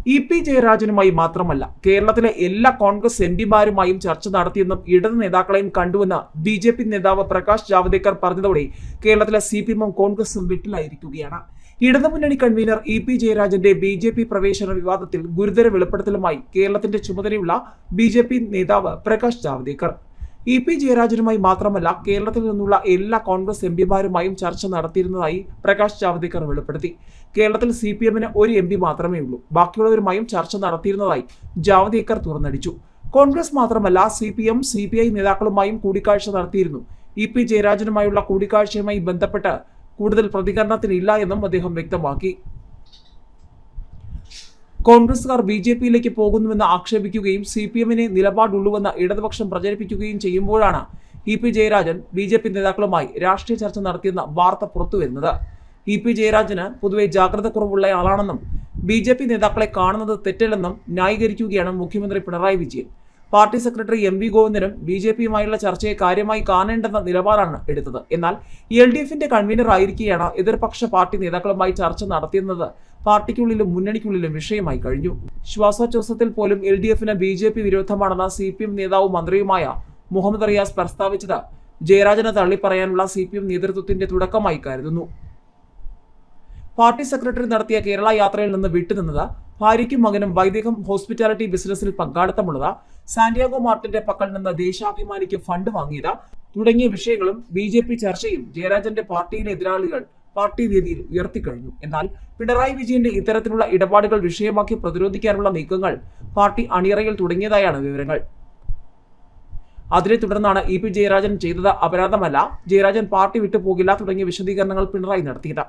P ജയരാജനുമായി മാത്രമല്ല കേരളത്തിലെ എല്ലാ കോൺഗ്രസ് എംപിമാരുമായും ചർച്ച നടത്തിയെന്നും ഇടത് നേതാക്കളെയും കണ്ടുവെന്ന് ബി നേതാവ് പ്രകാശ് ജാവ്ദേക്കർ പറഞ്ഞതോടെ കേരളത്തിലെ CPM കോൺഗ്രസും വെട്ടിലായിരിക്കുകയാണ്. ഇടതുമുന്നണി കൺവീനർ പി ജയരാജന്റെ BJP പ്രവേശന വിവാദത്തിൽ ഗുരുതര വെളിപ്പെടുത്തലുമായി കേരളത്തിന്റെ ചുമതലയുള്ള BJP നേതാവ് പ്രകാശ് ജാവ്ദേക്കർ. പി ജയരാജനുമായി മാത്രമല്ല കേരളത്തിൽ നിന്നുള്ള എല്ലാ കോൺഗ്രസ് എംപിമാരുമായും ചർച്ച നടത്തിയിരുന്നതായി പ്രകാശ് ജാവ്ദേക്കർ വെളിപ്പെടുത്തി. കേരളത്തിൽ CPM-ന് ഒരു MP മാത്രമേ ഉള്ളൂ. ബാക്കിയുള്ളവരുമായും ചർച്ച നടത്തിയിരുന്നതായി ജാവ്ദേക്കർ തുറന്നടിച്ചു. കോൺഗ്രസ് മാത്രമല്ല CPM, CPI നേതാക്കളുമായും കൂടിക്കാഴ്ച നടത്തിയിരുന്നു. പി ജയരാജനുമായുള്ള കൂടിക്കാഴ്ചയുമായി ബന്ധപ്പെട്ട് കൂടുതൽ പ്രതികരണത്തിനില്ല എന്നും അദ്ദേഹം വ്യക്തമാക്കി. കോൺഗ്രസുകാർ BJP-യിലേക്ക് പോകുന്നുവെന്ന് ആക്ഷേപിക്കുകയും CPM-നെ നിലപാടുള്ളൂവെന്ന് ഇടതുപക്ഷം പ്രചരിപ്പിക്കുകയും ചെയ്യുമ്പോഴാണ് പി ജയരാജൻ BJP നേതാക്കളുമായി രാഷ്ട്രീയ ചർച്ച നടത്തിയെന്ന വാർത്ത പുറത്തുവരുന്നത്. പി ജയരാജന് പൊതുവെ ജാഗ്രത കുറവുള്ള ആളാണെന്നും BJP നേതാക്കളെ കാണുന്നത് തെറ്റല്ലെന്നും ന്യായീകരിക്കുകയാണ് മുഖ്യമന്ത്രി Pinarayi Vijayan. Party secretary MV ഗോവിന്ദനും BJP-യുമായുള്ള ചർച്ചയെ കാര്യമായി കാണേണ്ടെന്ന നിലപാടാണ് എടുത്തത്. എന്നാൽ LDF-ന്റെ കൺവീനർ ആയിരിക്കെയാണ് എതിർപക്ഷ പാർട്ടി നേതാക്കളുമായി ചർച്ച നടത്തിയെന്നത് പാർട്ടിക്കുള്ളിലും മുന്നണിക്കുള്ളിലും വിഷയമായി കഴിഞ്ഞു. ശ്വാസോച്ഛ്വാസത്തിൽ പോലും LDF-ന് BJP വിരോധമാണെന്ന CPM നേതാവും മന്ത്രിയുമായ മുഹമ്മദ് റിയാസ് പ്രസ്താവിച്ചത് ജയരാജനെ തള്ളിപ്പറയാനുള്ള CPM നേതൃത്വത്തിന്റെ തുടക്കമായി കരുതുന്നു. പാർട്ടി സെക്രട്ടറി നടത്തിയ കേരള യാത്രയിൽ നിന്ന് വിട്ടുനിന്നത്, ഭാര്യയ്ക്കും മകനും വൈദേഹം ഹോസ്പിറ്റാലിറ്റി ബിസിനസ്സിൽ പങ്കാളിത്തമുള്ളത്, സാന്റിയാഗോ മാർട്ടിന്റെ പക്കൽ നിന്ന് ദേശാഭിമാനിക്ക് ഫണ്ട് വാങ്ങിയത് തുടങ്ങിയ വിഷയങ്ങളും BJP ചർച്ചയും ജയരാജന്റെ പാർട്ടിയിലെ എതിരാളികൾ പാർട്ടി വേദിയിൽ ഉയർത്തിക്കഴിഞ്ഞു. എന്നാൽ പിണറായി വിജയന്റെ ഇത്തരത്തിലുള്ള ഇടപാടുകൾ വിഷയമാക്കി പ്രതിരോധിക്കാനുള്ള നീക്കങ്ങൾ പാർട്ടി അണിയറയിൽ തുടങ്ങിയതായാണ് വിവരങ്ങൾ. അതിനെ തുടർന്നാണ് പി ജയരാജൻ ചെയ്തത് അപരാധമല്ല, ജയരാജൻ പാർട്ടി വിട്ടുപോകില്ല തുടങ്ങിയ വിശദീകരണങ്ങൾ പിണറായി നടത്തിയത്.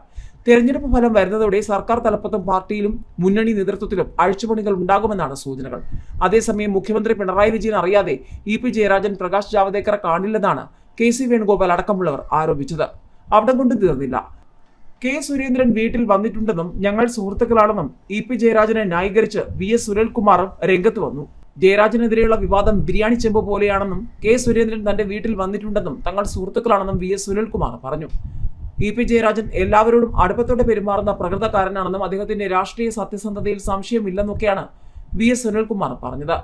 തെരഞ്ഞെടുപ്പ് ഫലം വരുന്നതോടെ സർക്കാർ തലപ്പത്തും പാർട്ടിയിലും മുന്നണി നേതൃത്വത്തിലും അഴിച്ചുപണികൾ ഉണ്ടാകുമെന്നാണ് സൂചനകൾ. അതേസമയം മുഖ്യമന്ത്രി പിണറായി വിജയൻ അറിയാതെ പി ജയരാജൻ പ്രകാശ് ജാവ്ദേക്കറെ കാണില്ലെന്നാണ് KC വേണുഗോപാൽ അടക്കമുള്ളവർ ആരോപിച്ചത്. അവിടം കൊണ്ട് തീർന്നില്ല. K. സുരേന്ദ്രൻ വീട്ടിൽ വന്നിട്ടുണ്ടെന്നും ഞങ്ങൾ സുഹൃത്തുക്കളാണെന്നും പി ജയരാജനെ ന്യായീകരിച്ച് VS സുനിൽകുമാറും രംഗത്ത് വന്നു. ജയരാജനെതിരെയുള്ള വിവാദം ബിരിയാണി ചെമ്പ് പോലെയാണെന്നും K. സുരേന്ദ്രൻ തന്റെ വീട്ടിൽ വന്നിട്ടുണ്ടെന്നും തങ്ങൾ സുഹൃത്തുക്കളാണെന്നും VS സുനിൽകുമാർ പറഞ്ഞു. പി ജയരാജൻ എല്ലാവരോടും അടുപ്പത്തോടെ പെരുമാറുന്ന പ്രകൃതക്കാരനാണെന്നും അദ്ദേഹത്തിന്റെ രാഷ്ട്രീയ സത്യസന്ധതയിൽ സംശയമില്ലെന്നൊക്കെയാണ് VS സുനിൽകുമാർ പറഞ്ഞത്.